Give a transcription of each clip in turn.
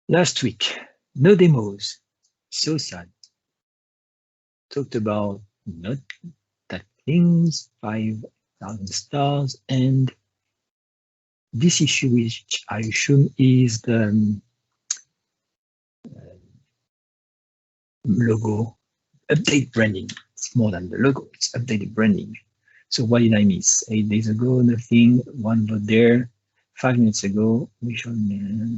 Last week, no demos. So sad. Talked about not that things, 5,000 stars, and this issue, which I assume is the logo update branding. It's more than the logo, it's updated branding. So what did I miss? 8 days ago, nothing, one vote there. 5 minutes ago, we shall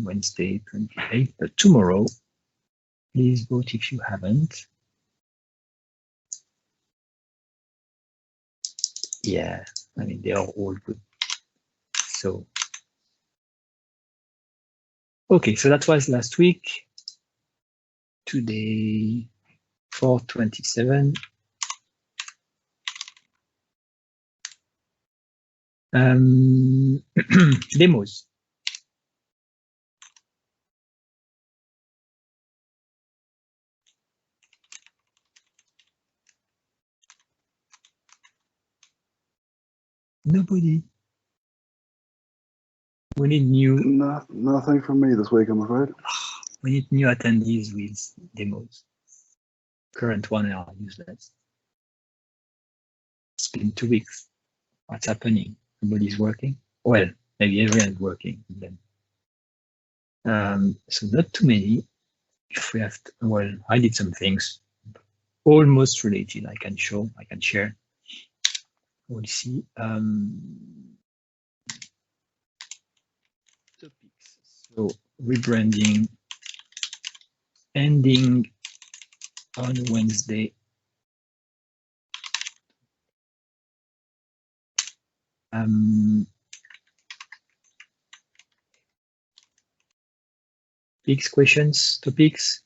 Wednesday 28th, but tomorrow, please vote if you haven't. Yeah, I mean, they are all good. So, okay, so that was last week. Today, 4/27. Demos. Nobody. We need new. Nothing from me this week, I'm afraid. We need new attendees with demos. Current one are useless. It's been 2 weeks. What's happening? Nobody's working. Well, maybe everyone's working. Then. So not too many. If we have, well, I did some things almost related. I can show, I can share. We'll see. Topics. So rebranding, ending on Wednesday. Topics, questions, topics.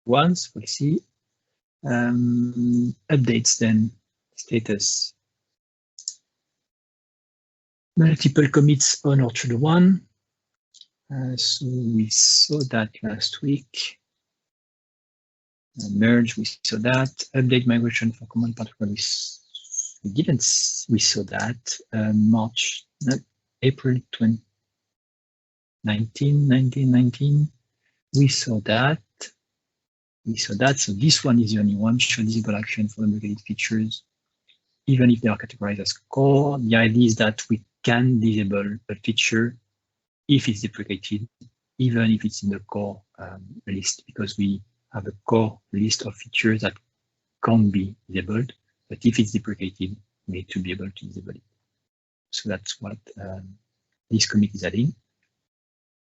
Once we'll see. Updates then, status. Multiple commits on Orchard 1. So we saw that last week. Merge, we saw that. Update migration for command particular, we saw that. April 2019, we saw that. So this one is the only one. Show disable action for the deprecated features, even if they are categorized as core. The idea is that we can disable a feature if it's deprecated, even if it's in the core list, because we have a core list of features that can't be disabled. But if it's deprecated, we need to be able to disable it. So that's what this commit is adding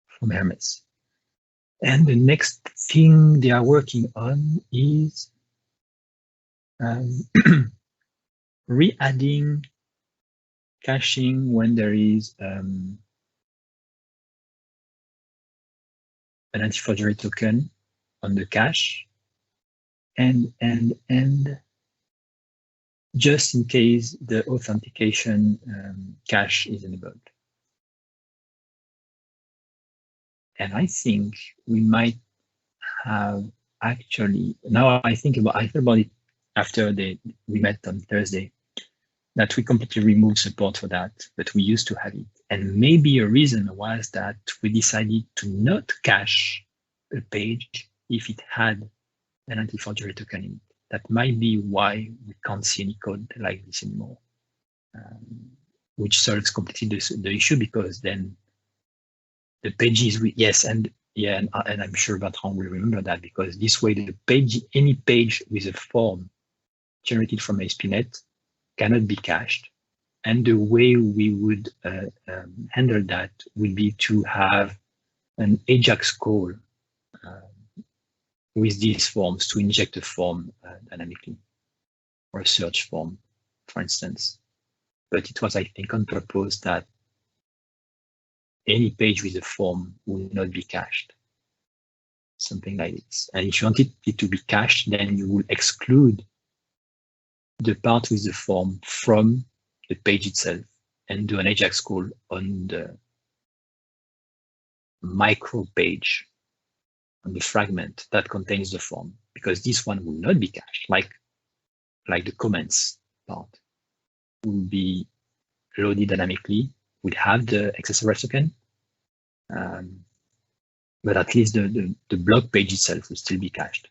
from Hermes. And the next thing they are working on is re-adding caching when there is an anti-forgery token on the cache, and just in case the authentication cache is enabled. And I think we might have actually, now I thought about it after we met on Thursday, that we completely removed support for that, but we used to have it. And maybe a reason was that we decided to not cache a page if it had an anti-forgery token in it. That might be why we can't see any code like this anymore, which solves completely the issue, because then the pages, and I'm sure Bertrand will remember that, because this way the page, any page with a form generated from ASP.NET cannot be cached. And the way we would handle that would be to have an AJAX call with these forms to inject a form dynamically, or a search form, for instance. But it was, I think, on purpose that any page with a form will not be cached, something like this. And if you wanted it to be cached, then you will exclude the part with the form from the page itself and do an AJAX call on the micro page, on the fragment that contains the form, because this one will not be cached, like the comments part will be loaded dynamically. We'll have the XSRS token, but at least the blog page itself will still be cached,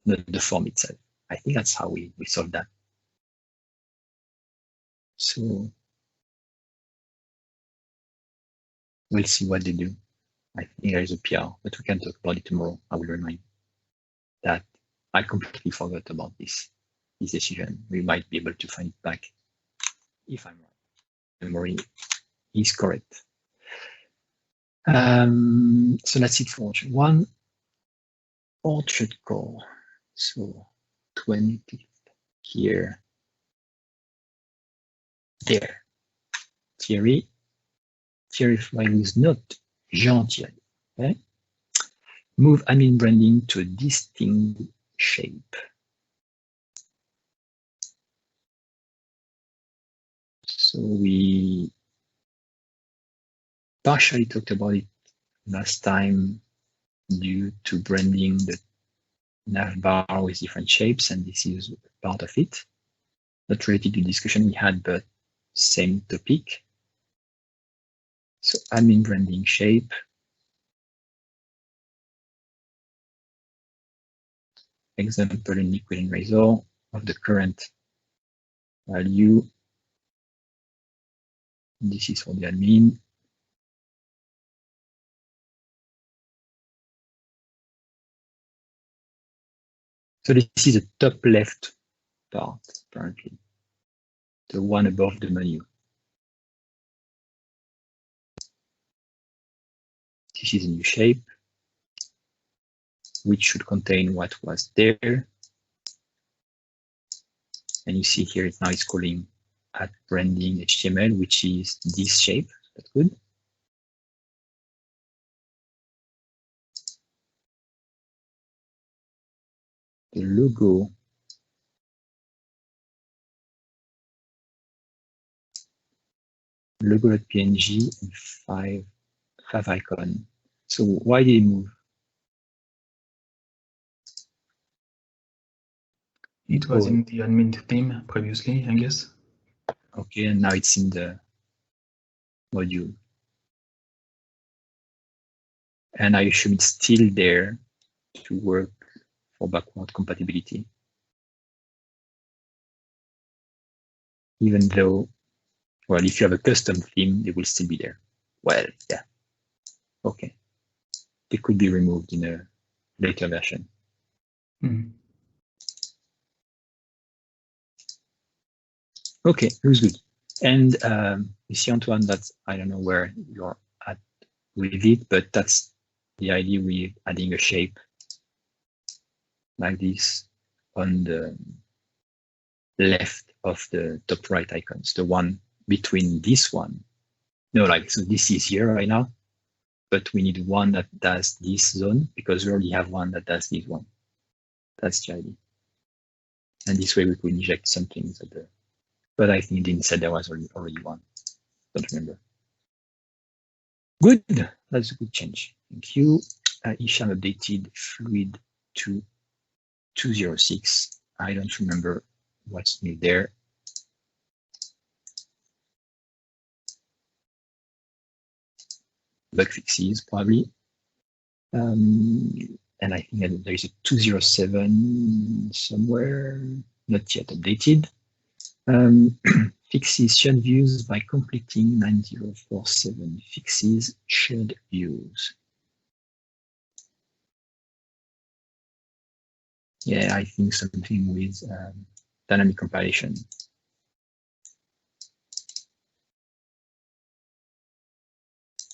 not the form itself. I think that's how we solve that. So we'll see what they do. I think there is a PR, but we can talk about it tomorrow. I will remind that I completely forgot about this decision. We might be able to find it back if I'm right. Memory is correct. So that's it for Orchard 1. OrchardCore. So 20th here. There. Thierry file is not Jean Thierry. Okay? Move admin branding to a distinct shape. So we partially talked about it last time due to branding the navbar with different shapes, and this is part of it. Not related to the discussion we had, but same topic. So admin branding shape. Example in liquid and razor of the current value. This is for the admin. So this is the top left part, apparently. The one above the menu. This is a new shape, which should contain what was there. And you see here, now it's calling at branding HTML, which is this shape. That's good. The logo. Logo.png and favicon. So why did it move? It was in the admin theme previously, I guess. Okay, and now it's in the module. And I assume it's still there to work for backward compatibility. Even though, well, if you have a custom theme, they will still be there. Well, yeah. Okay. They could be removed in a later version. Mm. Okay, looks good. And you see, Antoine, that I don't know where you're at with it, but that's the idea with adding a shape like this on the left of the top right icons, the one between this one. No, like, so this is here right now, but we need one that does this zone because we already have one that does this one. That's the idea. And this way we could inject some things at the, but I think it didn't say there was already one. Don't remember. Good, that's a good change. Thank you. Isham updated fluid to 206. I don't remember what's new there. Bug fixes probably. And I think that there is a 207 somewhere, not yet updated. Fixes shared views by completing 9047 fixes shared views. Yeah, I think something with dynamic compilation.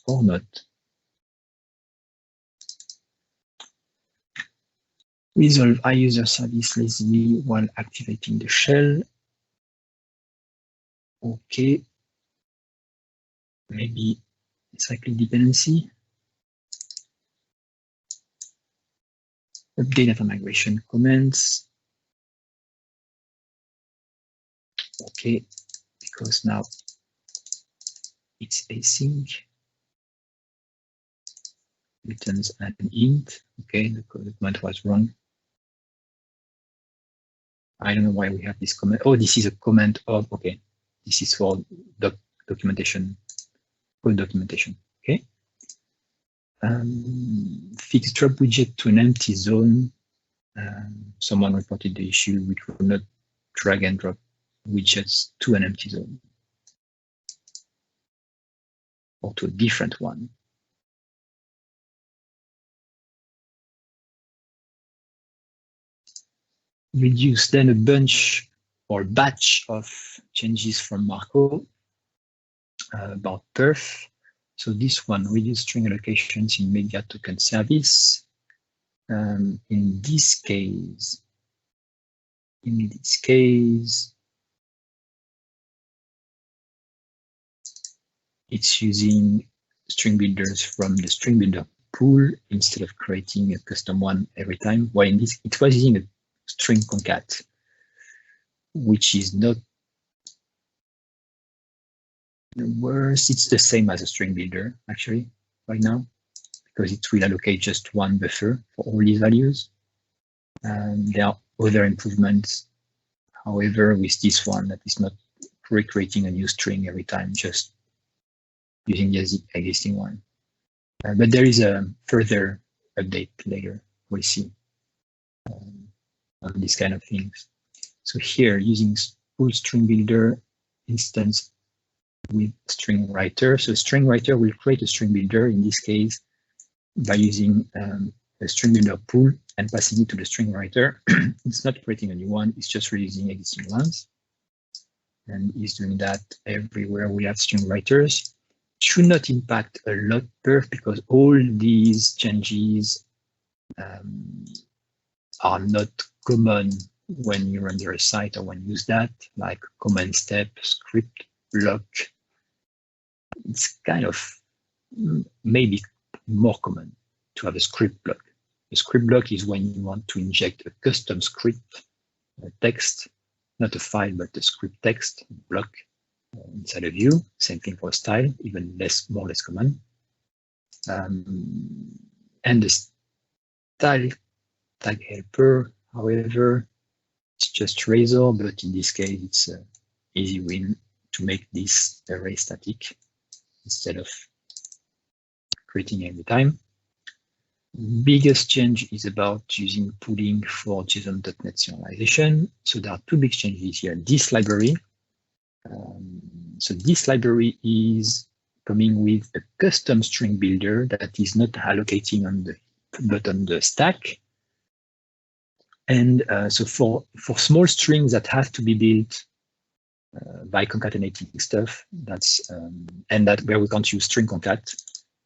Or not. Resolve IUserService lazily while activating the shell. Okay. Maybe cyclic dependency. Update data migration comments. Okay, because now it's async. Returns an int. Okay, the comment was wrong. I don't know why we have this comment. Oh, this is a comment of, okay, this is for documentation, code documentation, okay. Fix drop widget to an empty zone. Someone reported the issue. We could not drag and drop widgets to an empty zone or to a different one. Reduce then a bunch or batch of changes from Marco about perf. So this one, reduce string allocations in MediaTokenService. In this case, it's using string builders from the StringBuilder pool instead of creating a custom one every time. While in this, it was using a string concat, which is not the worst. It's the same as a string builder actually right now, because it will allocate just one buffer for all these values. There are other improvements, however, with this one that is not recreating a new string every time, just using the existing one. But there is a further update later, we'll see, on these kind of things. So here, using full string builder instance with StringWriter. So StringWriter will create a string builder, in this case, by using a string builder pool and passing it to the StringWriter. It's not creating a new one, it's just reusing existing ones. And it's doing that everywhere we have StringWriters. Should not impact a lot perf, because all these changes are not common when you render a site or when you use that, like command step, script block. It's kind of maybe more common to have a script block. A script block is when you want to inject a custom script text, not a file, but a script text block inside a view. Same thing for style, even more or less common. And the style tag helper, however, it's just razor, but in this case, it's an easy win to make this array static instead of creating every time. Biggest change is about using pooling for JSON.NET serialization. So there are two big changes here. This library. So this library is coming with a custom string builder that is not allocating on the but on the stack. And so for small strings that have to be built by concatenating stuff, that's and that where we can't use string concat,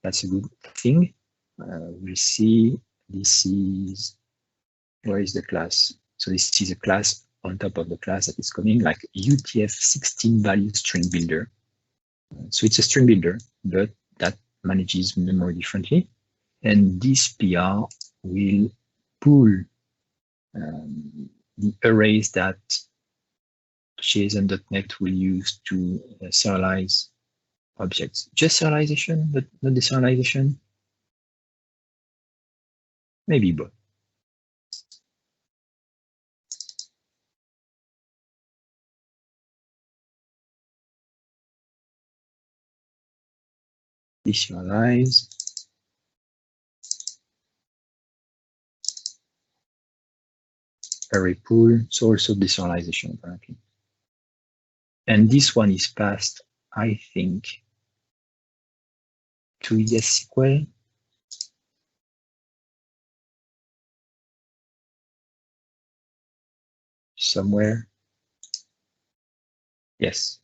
that's a good thing. We'll see. This is, where is the class? So this is a class on top of the class that is coming, like UTF-16 value string builder. So it's a string builder, but that manages memory differently. And this PR will pull the arrays that JSON.NET will use to serialize objects. Just serialization, but not the serialization. Maybe both. Deserialize. Array pool, so also deserialization apparently. And this one is passed, I think, to SQL. Somewhere. Yes.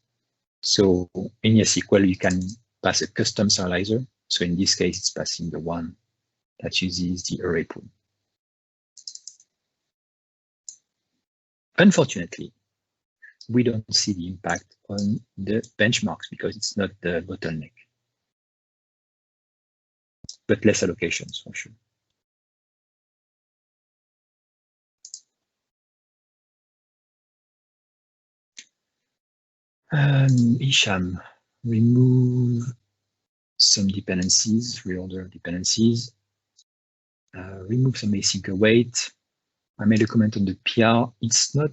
So in SQL, you can pass a custom serializer. So in this case, it's passing the one that uses the array pool. Unfortunately, we don't see the impact on the benchmarks because it's not the bottleneck, but less allocations for sure. Isham, remove some dependencies, reorder dependencies, remove some async await. I made a comment on the PR. It's not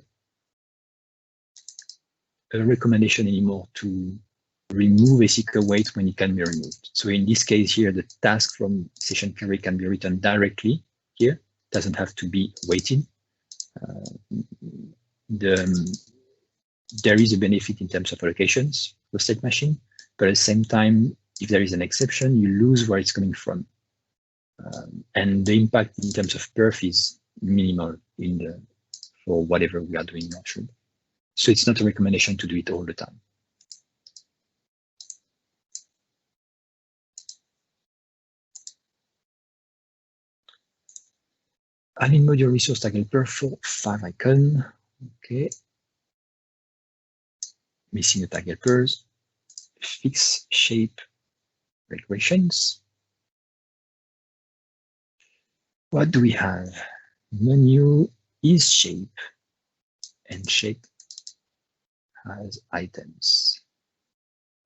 a recommendation anymore to remove a SQL wait when it can be removed. So in this case here, the task from session query can be written directly here. Doesn't have to be waited. There is a benefit in terms of allocations for state machine, but at the same time, if there is an exception, you lose where it's coming from. And the impact in terms of perf is minimal for whatever we are doing in Orchard. So it's not a recommendation to do it all the time. Add-in module resource tag helper for favicon. Okay. Missing the tag helpers. Fix shape regressions. What do we have? Menu is shape and shape has items.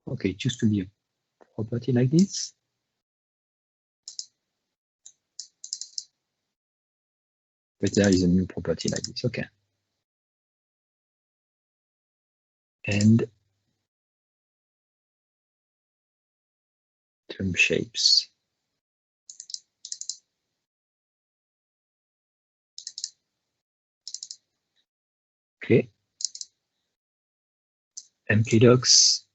Okay, it used to be a property like this. But there is a new property like this. Okay. And term shapes. Okay. mkdocs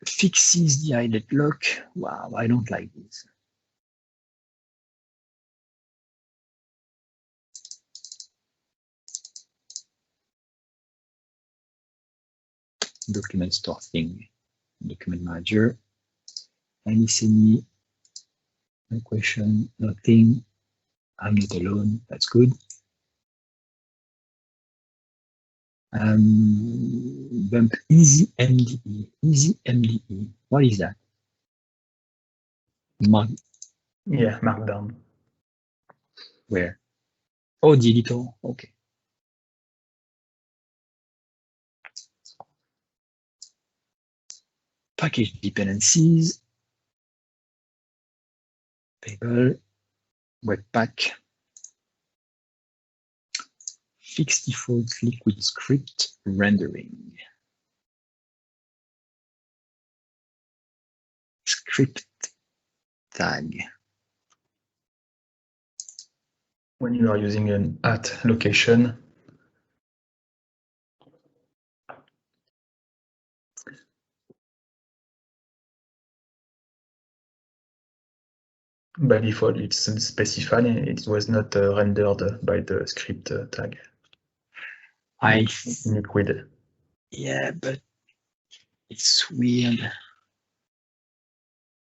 fixes the deadlock. Wow, I don't like this. Document store thing, document manager, any semi, no question, nothing. I'm not alone. That's good. Bump easymde. Easymde. What is that? Yeah, Markdown. Where? Oh, the editor. Okay. Package dependencies. Table. Webpack. Fix default liquid script rendering. Script tag. When you are using an @ location, by default, it's specified and it was not rendered by the script tag. Liquid. Yeah, but it's weird.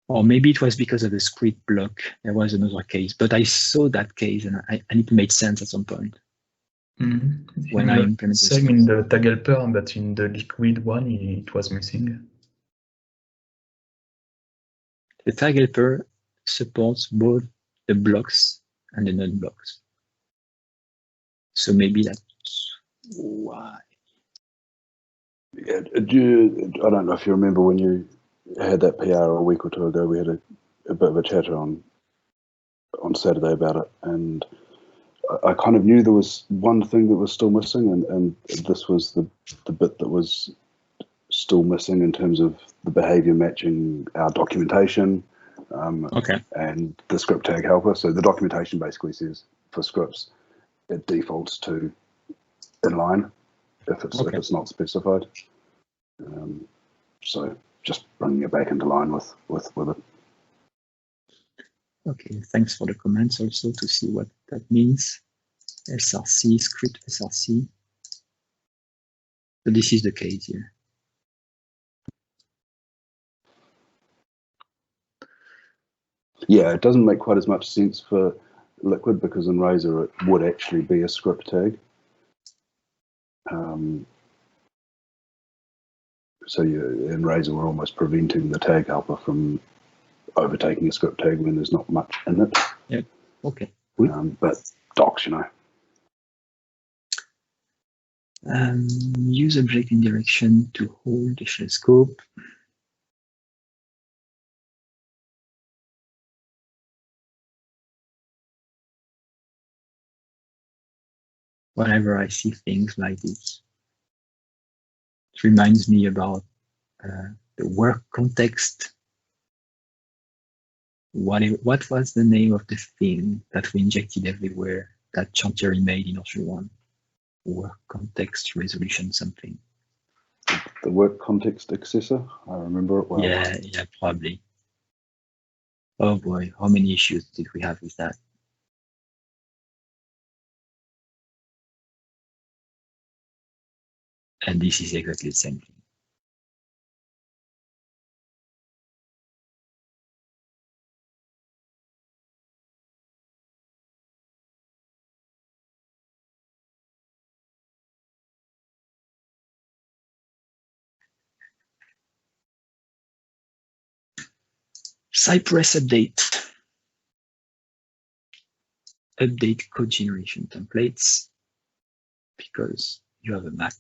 Or maybe it was because of the script block. There was another case, but I saw that case and it made sense at some point. When I implemented same in the tag helper, but in the liquid one, it was missing. The tag helper supports both the blocks and the not blocks. So maybe that's why. Yeah, I don't know if you remember when you had that PR a week or two ago, we had a bit of a chatter on Saturday about it, and I kind of knew there was one thing that was still missing, and this was the bit that was still missing in terms of the behavior matching our documentation and the script tag helper. So the documentation basically says for scripts, it defaults to inline if it's not specified. So just bringing it back into line with it. Okay, thanks for the comments also to see what that means. SRC, script SRC. So this is the case here. Yeah, it doesn't make quite as much sense for Liquid because in Razor it would actually be a script tag. So in Razor we're almost preventing the tag helper from overtaking a script tag when there's not much in it. Yep. Okay. But docs, you know. Use object indirection to hold the ShellScope. whenever I see things like this. It reminds me about the work context. What was the name of the thing that we injected everywhere that Chantier made in OrchardCore? Work context resolution something. The work context accessor, I remember it well. Yeah, probably. Oh boy, how many issues did we have with that? And this is exactly the same thing. Cypress update. Update code generation templates because you have a Mac.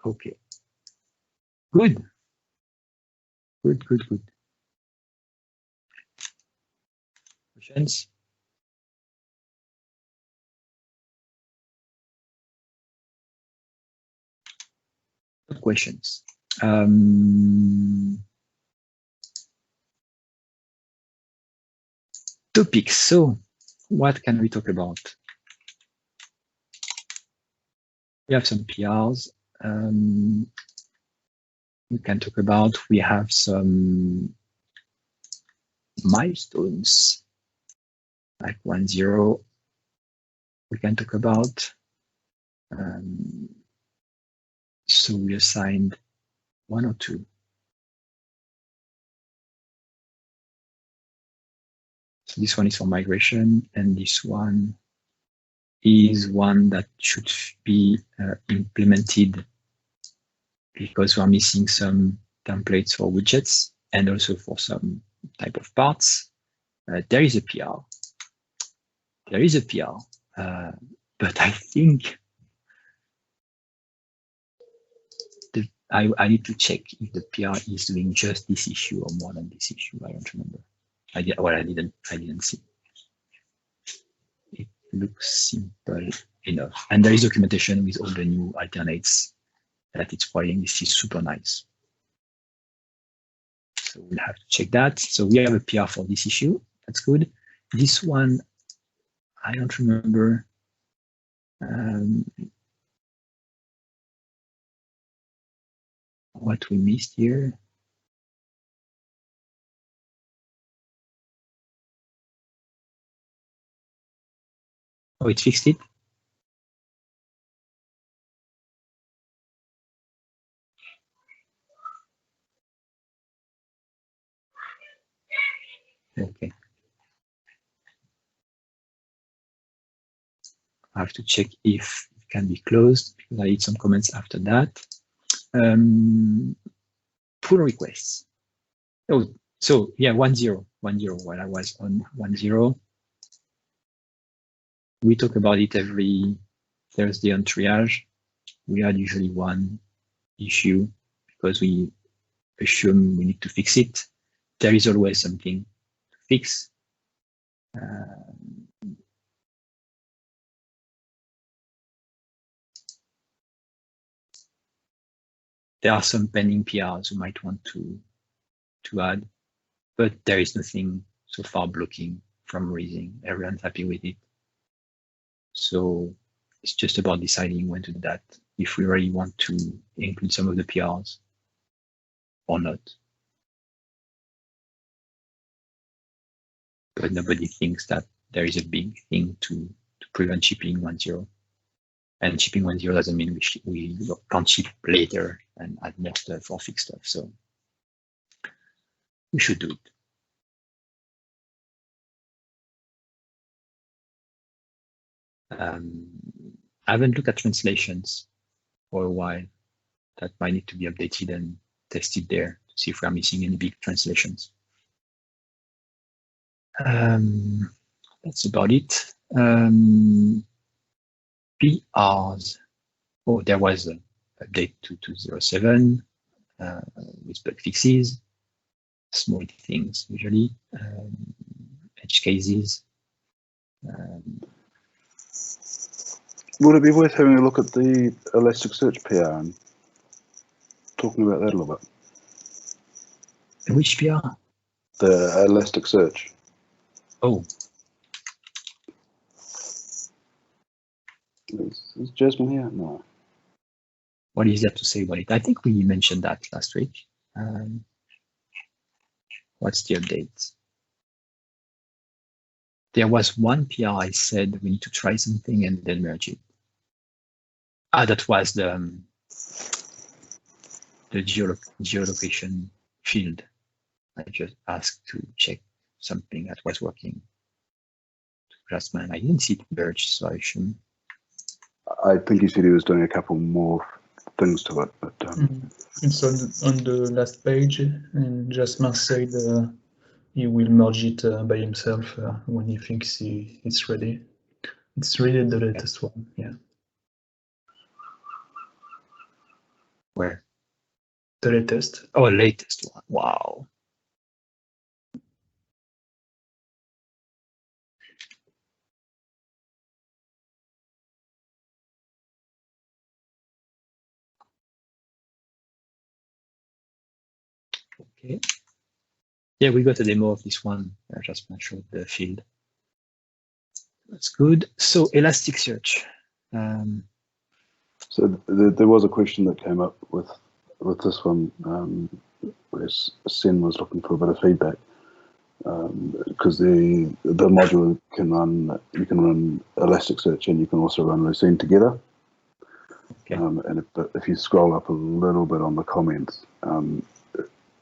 Okay. Good. Good. Questions? No questions. Topics. So what can we talk about? We have some PRs. We can talk about, we have some milestones like 1.0. We can talk about. So we assigned 1 or 2. So this one is for migration, and this one is one that should be implemented because we're missing some templates for widgets and also for some type of parts. There is a PR. But I think I need to check if the PR is doing just this issue or more than this issue. I don't remember. I didn't see. It looks simple enough. And there is documentation with all the new alternates that it's providing. This is super nice. So we'll have to check that. So we have a PR for this issue. That's good. This one, I don't remember. What we missed here. Oh, it fixed it. Okay. I have to check if it can be closed because I need some comments after that. Pull requests. Oh, so yeah, 1.0 while I was on 1.0. We talk about it every Thursday on triage. We had usually one issue because we assume we need to fix it. There is always something to fix. There are some pending PRs you might want to add, but there is nothing so far blocking from raising. Everyone's happy with it. So it's just about deciding when to do that, if we really want to include some of the PRs or not. But nobody thinks that there is a big thing to prevent shipping 1.0. And shipping 1.0 doesn't mean we can't ship later and add more stuff or fix stuff. So we should do it. I haven't looked at translations for a while. That might need to be updated and tested there to see if we are missing any big translations. That's about it. PRs. Oh, there was an update to 2.07 with bug fixes. small things usually, edge cases. Would it be worth having a look at the Elasticsearch PR and talking about that a little bit? Which PR? The Elasticsearch. Oh. Is Jasmine here? No. What is there to say about it? I think we mentioned that last week. What's the update? There was one PR I said we need to try something and then merge it. That was the geolocation field. I just asked to check something that was working. Jasmine, I didn't see it merged, so I shouldn't. I think he said he was doing a couple more things to it, but it's on the last page, and Jasmine said he will merge it by himself when he thinks it's ready. It's really the latest one, yeah. Where? The latest. Oh, latest one. Wow. Okay. Yeah, we got a demo of this one. I just showed the field. That's good. So Elasticsearch. so there was a question that came up with this one, where Sen was looking for a bit of feedback, because the module can run, you can run Elasticsearch and you can also run Lucene together. Okay. And if you scroll up a little bit on the comments,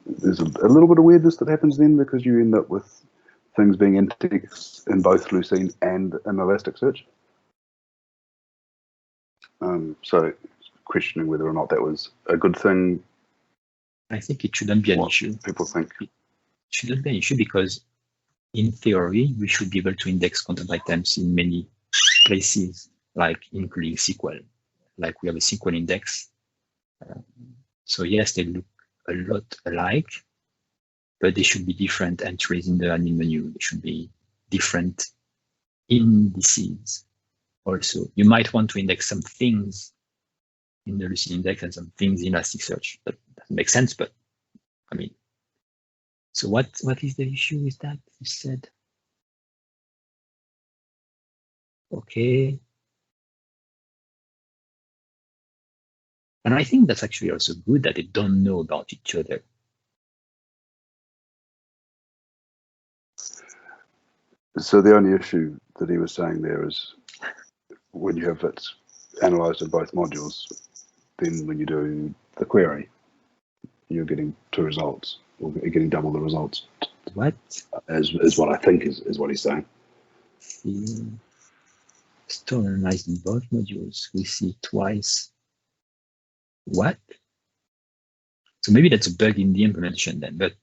there's a little bit of weirdness that happens then, because you end up with things being indexed in both Lucene and in Elasticsearch. So questioning whether or not that was a good thing. I think it shouldn't be an issue. People think it shouldn't be an issue because in theory, we should be able to index content items in many places, like including SQL. Like we have a SQL index. So yes, they look a lot alike, but they should be different entries in the admin menu. They should be different indices. Also, you might want to index some things in the Lucene index and some things in Elasticsearch. That doesn't make sense, but I mean, so what is the issue with that? You said, okay. And I think that's actually also good that they don't know about each other. so. The only issue that he was saying there is when you have it analyzed in both modules, then when you do the query, you're getting two results, or you're getting double the results. What? Is what I think is what he's saying. See, store analyzed in both modules. We see twice. What? So maybe that's a bug in the implementation then, but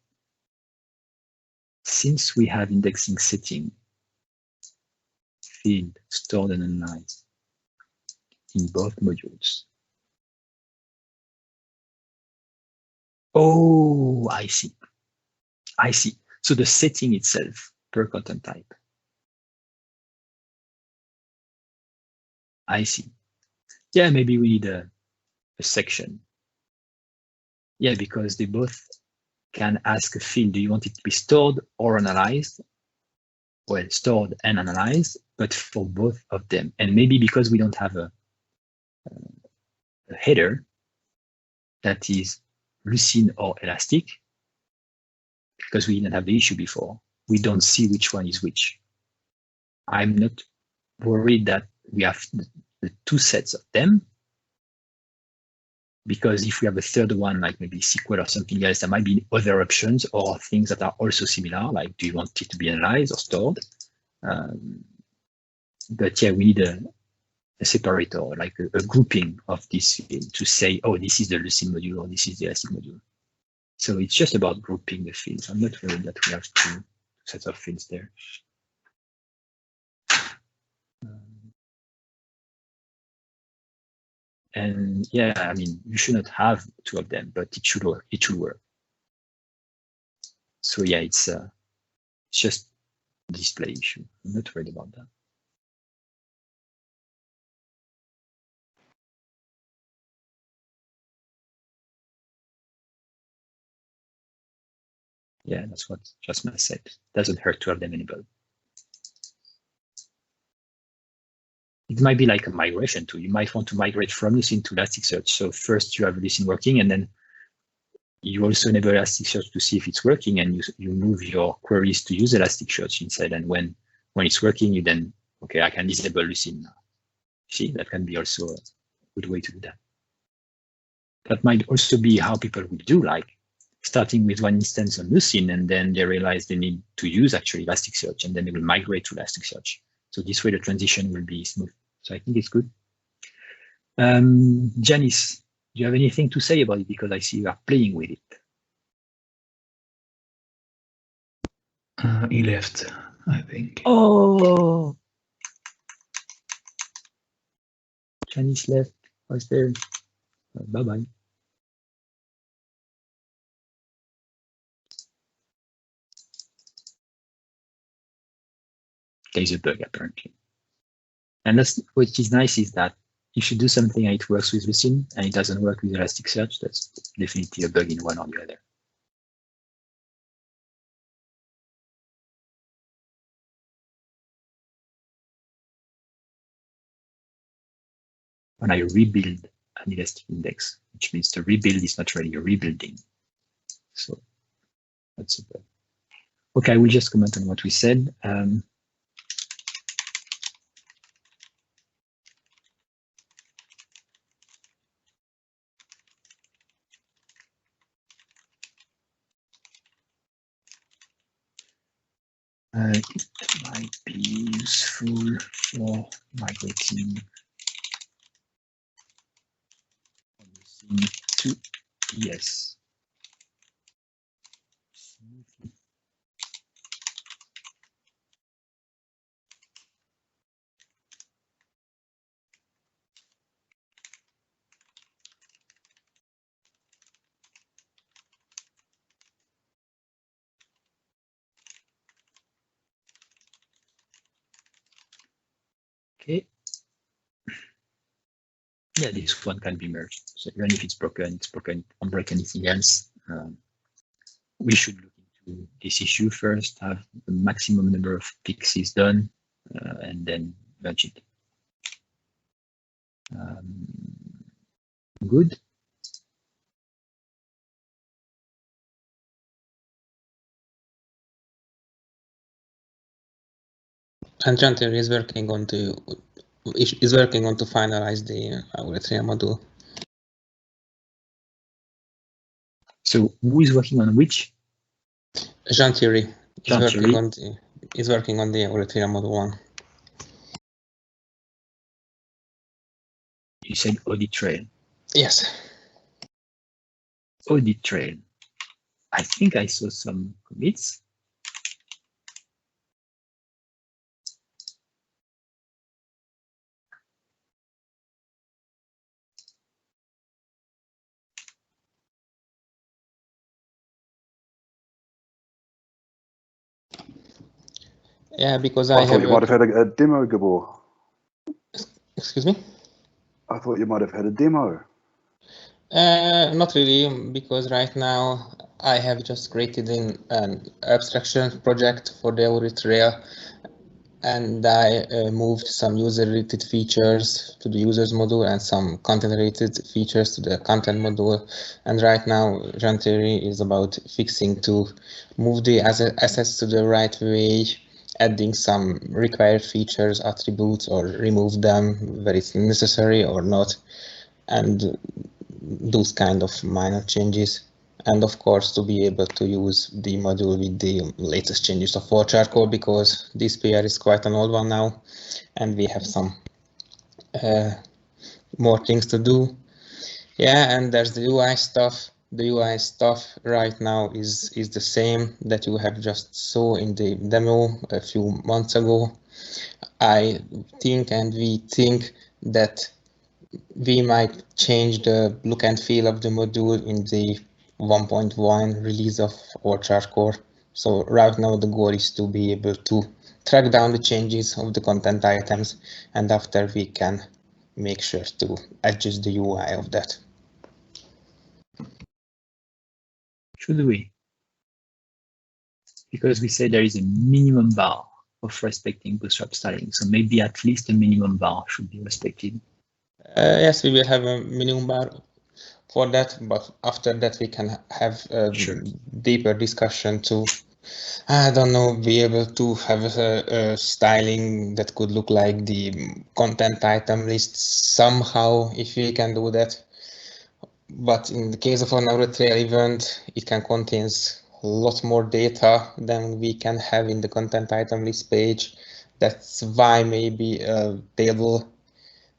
since we have indexing setting, field stored and analyzed in both modules. Oh, I see. I see. So the setting itself per content type. I see. Yeah, maybe we need a section. Yeah, because they both can ask a field, do you want it to be stored or analyzed? Well, stored and analyzed, but for both of them. And maybe because we don't have a header that is Lucene or Elastic, because we didn't have the issue before, we don't see which one is which. I'm not worried that we have the two sets of them, because if we have a third one, like maybe SQL or something else, there might be other options or things that are also similar, like do you want it to be analyzed or stored? But yeah, we need a separator, like a grouping of this field to say, oh, this is the Lucene module or this is the Elastic module. So it's just about grouping the fields. I'm not worried that we have two sets of fields there. And yeah, I mean, you should not have two of them, but it should work. It should work. So yeah, it's just a display issue. I'm not worried about that. Yeah, that's what Jasmine said. Doesn't hurt to have them enabled. It might be like a migration tool. You might want to migrate from Lucene to Elasticsearch. So first you have Lucene working, and then you also enable Elasticsearch to see if it's working, and you move your queries to use Elasticsearch inside. And when it's working, you then, okay, I can disable Lucene now. See, that can be also a good way to do that. That might also be how people would do, like starting with one instance on Lucene, and then they realize they need to use actually Elasticsearch, and then they will migrate to Elasticsearch. So this way the transition will be smooth. So I think it's good. Janice, do you have anything to say about it? Because I see you are playing with it. He left, I think. Oh, Janice left. Was there? Bye-bye. There's a bug apparently. And that's what is nice is that if you do something and it works with Lucene and it doesn't work with Elasticsearch, that's definitely a bug in one or the other. When I rebuild an Elastic index, which means the rebuild is not really a rebuilding. So that's a bug. Okay, I will just comment on what we said. It might be useful for migrating to ES. Okay. Yeah, this one can be merged. So even if it's broken, won't break anything else. We should look into this issue first, have the maximum number of fixes done, and then merge it. Good. And John Terry is working on to finalize the Ethereum module. So who is working on which? Jean Thierry is working on the Ethereum module 1. You said audit trail. Yes. Audit trail. I think I saw some commits. Yeah, because I thought you might have had a demo, Gabor. Excuse me? I thought you might have had a demo. Not really, because right now I have just created an abstraction project for the audit trail, and I moved some user-related features to the users module and some content-related features to the content module. And right now, Jean Thierry is about fixing to move the assets to the right way, adding some required features, attributes, or remove them where it's necessary or not, and those kind of minor changes. And of course, to be able to use the module with the latest changes of OrchardCore, because this PR is quite an old one now, and we have some more things to do. Yeah, and there's the UI stuff. The UI stuff right now is the same that you have just saw in the demo a few months ago. I think, and we think, that we might change the look and feel of the module in the 1.1 release of OrchardCore, So right now the goal is to be able to track down the changes of the content items, and after we can make sure to adjust the UI of that. Should we? Because we say there is a minimum bar of respecting bootstrap styling. So maybe at least a minimum bar should be respected. Yes, we will have a minimum bar for that, but after that we can have a deeper discussion to, I don't know, be able to have a styling that could look like the content item list somehow, if we can do that. But in the case of an OrchardCore event, it can contain a lot more data than we can have in the content item list page. That's why maybe a table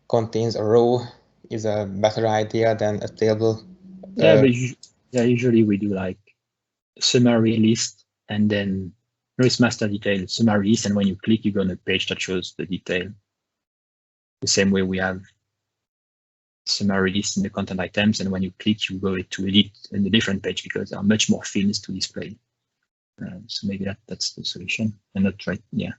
contains a row is a better idea than a table. Yeah, but usually we do like summary list and then notice master detail summary list, and when you click, you go on a page that shows the detail. The same way we have summary list in the content items, and when you click, you go to edit in a different page because there are much more fields to display. So maybe that's the solution, and not right. Yeah,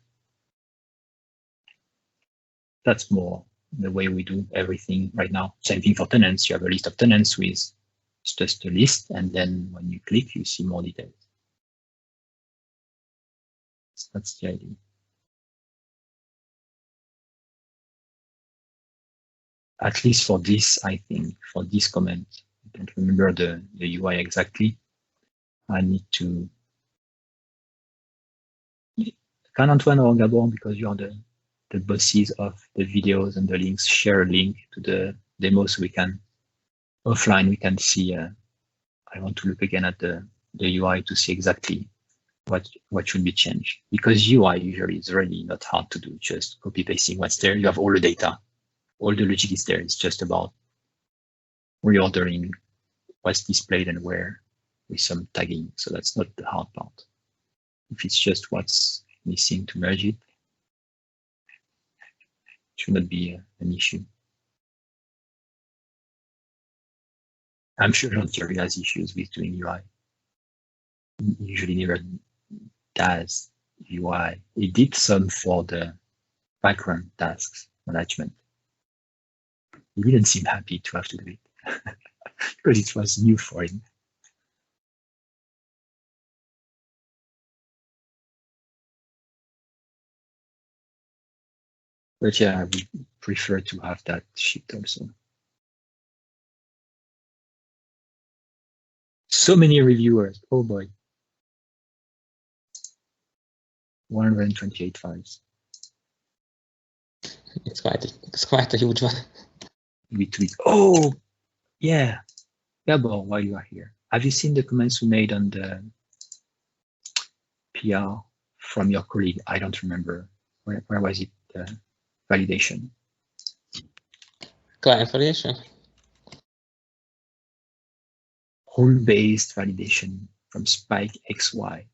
that's more the way we do everything right now. Same thing for tenants. You have a list of tenants with just a list, and then when you click, you see more details. So that's the idea. At least for this, I think, for this comment, I don't remember the UI exactly. I need to. Can Antoine or Gabor, because you are the bosses of the videos and the links, share a link to the demo so we can, offline, we can see. I want to look again at the UI to see exactly what should be changed. Because UI usually is really not hard to do, just copy pasting what's there. You have all the data. All the logic is there. It's just about reordering what's displayed and where with some tagging. So that's not the hard part. If it's just what's missing to merge it, should not be an issue. I'm sure Jean-Thierry has issues with doing UI. He usually never does UI. He did some for the background tasks management. He didn't seem happy to have to do it because it was new for him. But yeah, I would prefer to have that sheet also. So many reviewers, oh boy. 128 files. It's quite a huge one. We tweet. Oh, yeah. Gabor, while you are here, have you seen the comments we made on the PR from your colleague? I don't remember. Where was it? Validation. Client validation. Rule-based validation from Spike XY.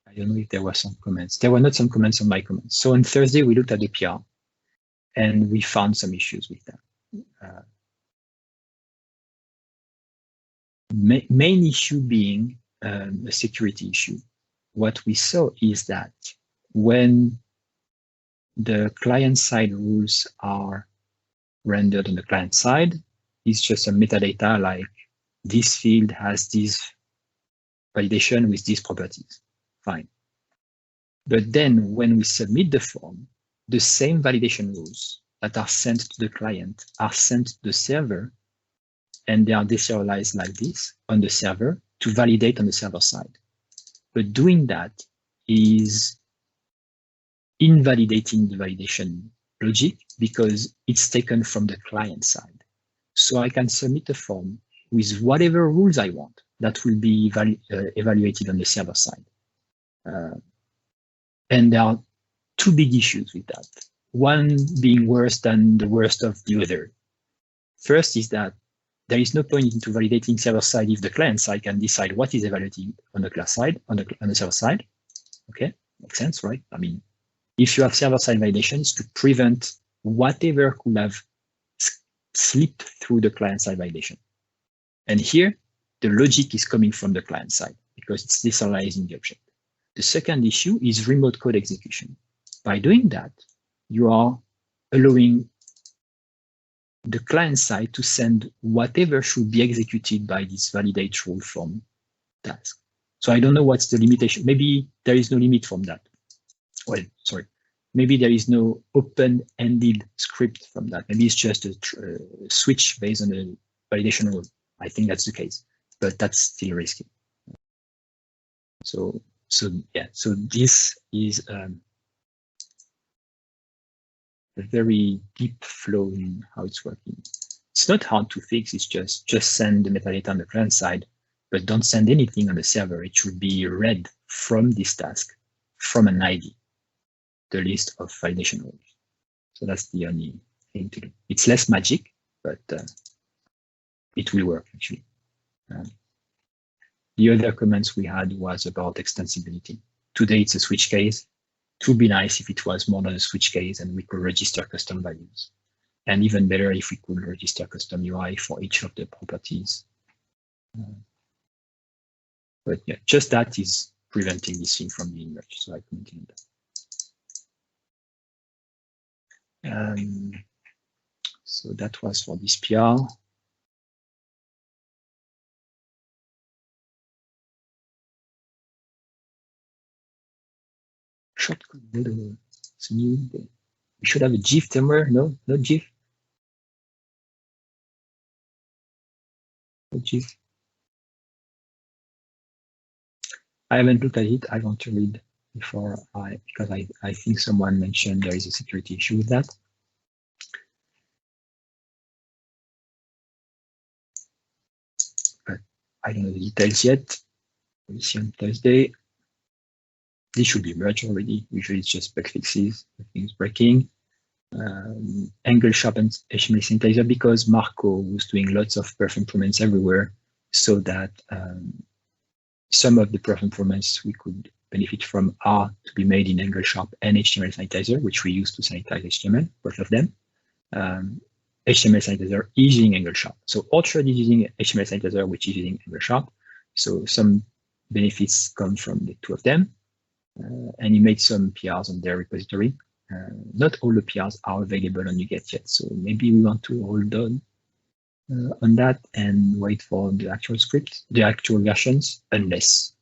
I don't know if there were some comments. There were not some comments on my comments. So on Thursday, we looked at the PR and we found some issues with that. Main issue being a security issue. What we saw is that when the client-side rules are rendered on the client side, it's just a metadata like this field has this validation with these properties. Fine. But then when we submit the form, the same validation rules that are sent to the client are sent to the server, and they are deserialized like this on the server to validate on the server side. But doing that is invalidating the validation logic because it's taken from the client side. So I can submit a form with whatever rules I want that will be evaluated on the server side. And there are two big issues with that. One being worse than the worst of the other. First is that there is no point into validating server side if the client side can decide what is evaluated on the class side, on the server side. Okay, makes sense, right? I mean, if you have server side validations to prevent whatever could have slipped through the client side validation. And here the logic is coming from the client side because it's deserializing the object. The second issue is remote code execution. By doing that, you are allowing the client side to send whatever should be executed by this validate rule from task. So I don't know what's the limitation. Maybe there is no limit from that. Well, sorry. Maybe there is no open-ended script from that. Maybe it's just a switch based on the validation rule. I think that's the case, but that's still risky. So this is a very deep flow in how it's working. It's not hard to fix. It's just send the metadata on the client side, but don't send anything on the server. It should be read from this task, from an ID, the list of validation rules. So that's the only thing to do. It's less magic, but it will work actually. The other comments we had was about extensibility. Today it's a switch case. It would be nice if it was more than a switch case and we could register custom values. And even better if we could register custom UI for each of the properties. But yeah, just that is preventing this thing from being merged. So I commented on that. So that was for this PR. Shortcut builder. It's new. We should have a GIF somewhere. No, not GIF. Not GIF. I haven't looked at it. I want to read before because I think someone mentioned there is a security issue with that. But I don't know the details yet. We'll see on Thursday. This should be merged already. Usually it's just bug fixes, things breaking. Angle sharpened HTML synthesizer because Marco was doing lots of perf improvements everywhere so that some of the perf improvements we could benefit from are to be made in Angle Sharp and HTML sanitizer, which we use to sanitize HTML, both of them. HTML sanitizer is using Angle Sharp. So Orchard is using HTML sanitizer, which is using Angle Sharp. So some benefits come from the two of them. And he made some PRs on their repository. Not all the PRs are available on NuGet yet, so maybe we want to hold on that and wait for the actual script, the actual versions, unless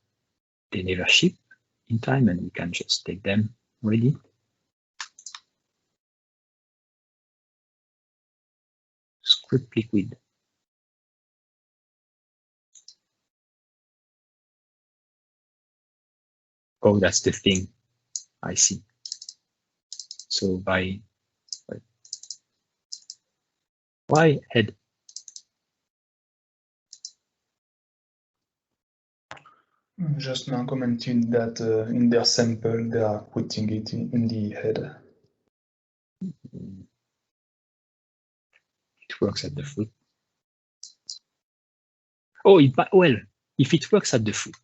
they never ship in time and we can just take them ready. Script liquid. Oh, that's the thing. I see. So why head? Just now commented that in their sample they are putting it in the head. It works at the foot. Oh, well, if it works at the foot.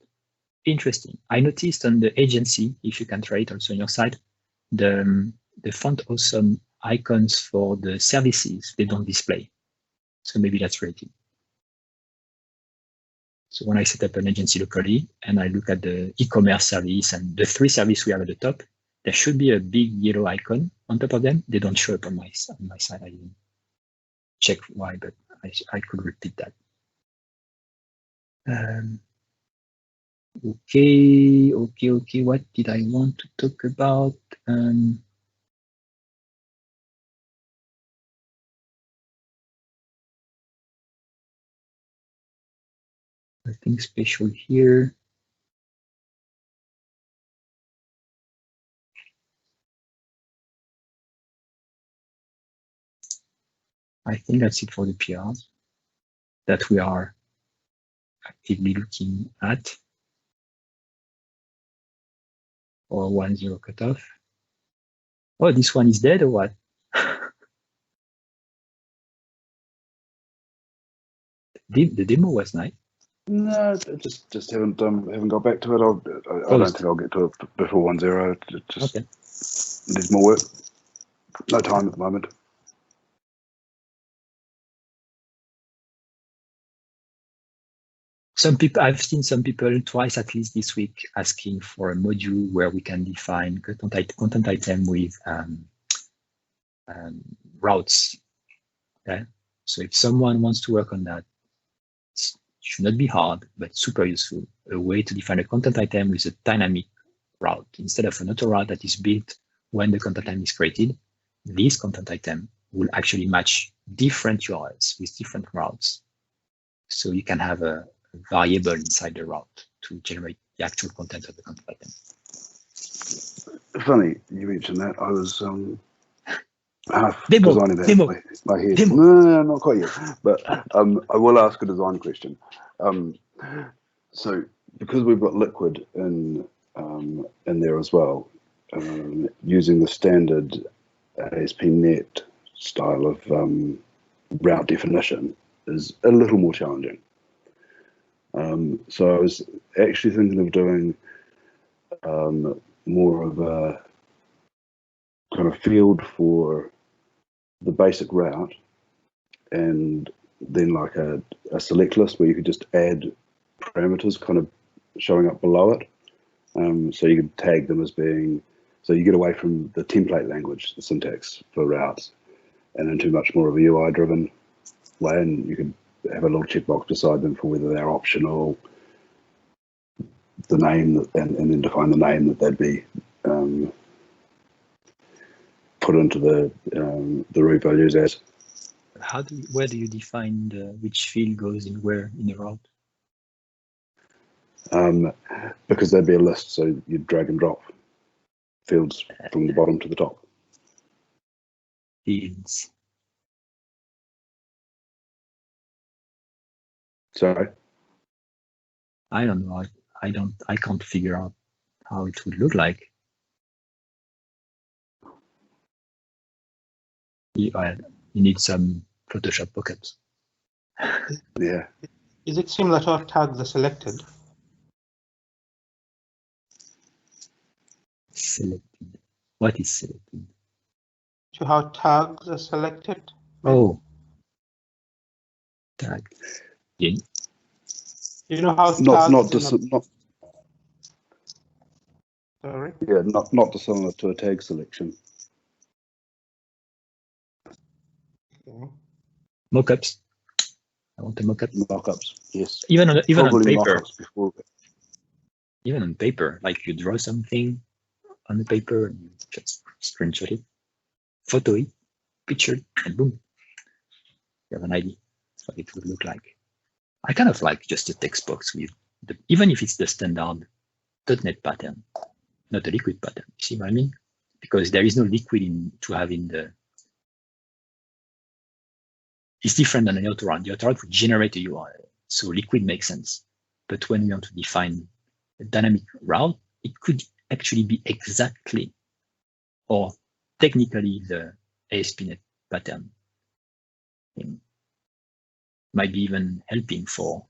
Interesting. I noticed on the agency, if you can try it also on your side, the font awesome icons for the services, they don't display. So maybe that's rated. So when I set up an agency locally and I look at the e-commerce service and the three services we have at the top, there should be a big yellow icon on top of them. They don't show up on my side. I didn't check why, but I could repeat that. Okay. What did I want to talk about? Nothing special here. I think that's it for the PRs that we are actively looking at. Or 1.0 cutoff. Oh, this one is dead or what? The demo was nice. No, just haven't got back to it. I don't think I'll get to it before 1.0. It just needs more work. No time at the moment. Some people, I've seen some people twice at least this week asking for a module where we can define content item with routes. Okay, so if someone wants to work on that, it should not be hard, but super useful. A way to define a content item with a dynamic route instead of an auto route that is built when the content item is created. This content item will actually match different URLs with different routes. So you can have a variable inside the route to generate the actual content of the content item. Funny you mentioned that. I was half Demo, designing that demo, in my head. demo. No, not quite yet. But I will ask a design question. So because we've got liquid in there as well, using the standard ASP.NET style of route definition is a little more challenging. So I was actually thinking of doing more of a kind of field for the basic route, and then like a select list where you could just add parameters kind of showing up below it. So you could tag them as being, so you get away from the template language, the syntax for routes, and into much more of a UI driven way, and you could have a little checkbox beside them for whether they're optional, the name, and then define the name that they'd be put into the root values as. Where do you define which field goes in where in the route? Because there'd be a list, so you'd drag and drop fields from the bottom to the top. Fields. Sorry? I don't know. I can't figure out how it would look like. You need some Photoshop pockets. Yeah. Is it similar to how tags are selected? Selected. What is selected? To how tags are selected? Oh. Tag. Yeah. You know how Not sorry? Yeah, not dissimilar to a tag selection. Okay. Mockups. I want a mockup. Mockups, yes. Even on paper. Mockups before. Even on paper, like you draw something on the paper and you just screenshot it, photo it, picture it, and boom, you have an idea. That's what it would look like. I kind of like just a text box with even if it's the standard .NET pattern, not a liquid pattern. You see what I mean? Because there is no liquid to have in the. It's different than an auto route. The auto route would generate a URL, so liquid makes sense. But when we want to define a dynamic route, it could actually be exactly or technically the ASP.NET pattern thing. Might be even helping for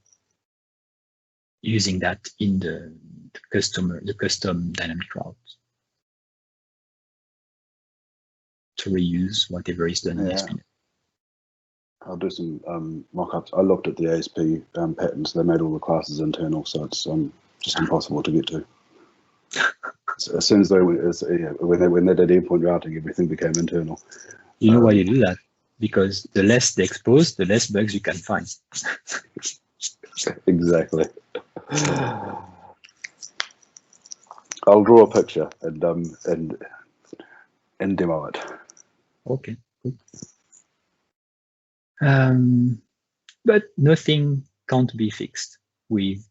using that in the custom dynamic route to reuse whatever is done in ASP.NET. I'll do some mock-ups. I looked at the ASP patterns. They made all the classes internal, so it's just impossible to get to. As soon as when they did endpoint routing, everything became internal. You know why you do that? Because the less they expose, the less bugs you can find. Exactly. I'll draw a picture and demo it. Okay. Good. But nothing can't be fixed with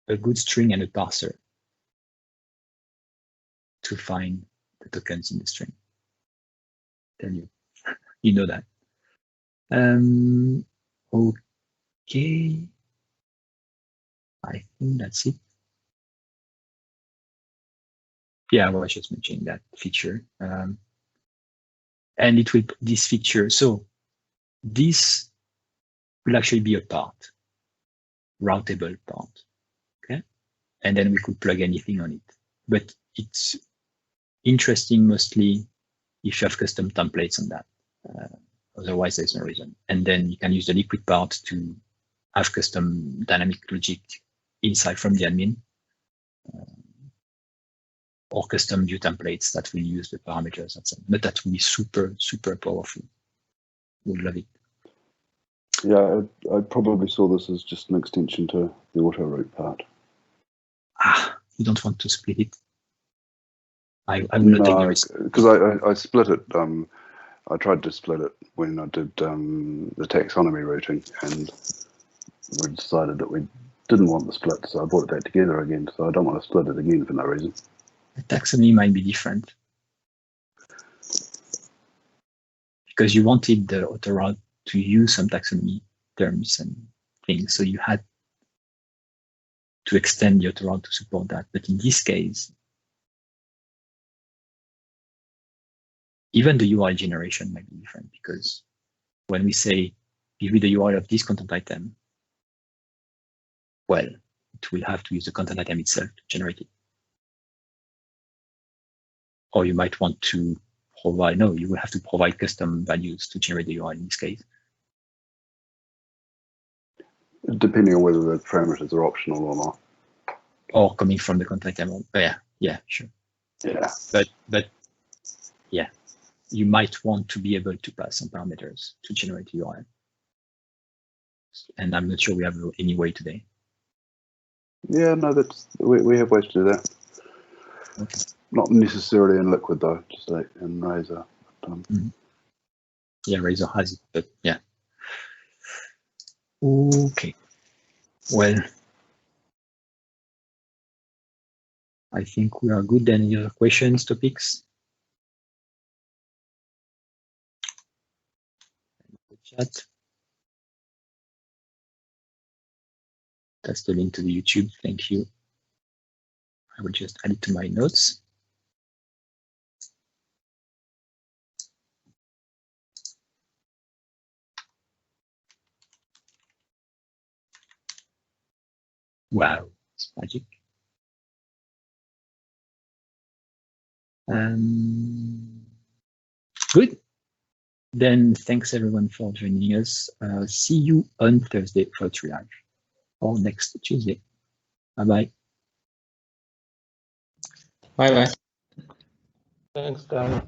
a good string and a parser to find the tokens in the string. Tell you. You know that. Okay. I think that's it. Yeah, I was just mentioning that feature. And it will, this feature, so this will actually be a part, routable part, okay? And then we could plug anything on it. But it's interesting mostly if you have custom templates on that. Otherwise, there's no reason. And then you can use the liquid part to have custom dynamic logic inside from the admin, or custom view templates that will use the parameters and so on. But that will be super, super powerful. We'll love it. Yeah, I probably saw this as just an extension to the auto route part. You don't want to split it? I will not take the risk. Because I split it. I tried to split it when I did the taxonomy routing, and we decided that we didn't want the split, so I brought it back together again. So I don't want to split it again for no reason. The taxonomy might be different because you wanted the auto route to use some taxonomy terms and things, so you had to extend the auto route to support that. But in this case, even the URL generation might be different, because when we say give me the URL of this content item, well, it will have to use the content item itself to generate it. Or you might want to provide, no, you will have to provide custom values to generate the URL in this case. Depending on whether the parameters are optional or not. Or coming from the content item. Yeah, sure. Yeah. But yeah, you might want to be able to pass some parameters to generate the URL. And I'm not sure we have any way today. Yeah, no, we have ways to do that. Okay. Not necessarily in Liquid though, just like in Razor. Yeah, Razor has it, but yeah. Okay. Well, I think we are good. Any other questions, topics? Chat. That's the link to the YouTube. Thank you. I will just add it to my notes. Wow, it's magic. Good. Then thanks everyone for joining us. See you on Thursday for triage, or next Tuesday. Bye-bye. Bye-bye. Thanks, guys.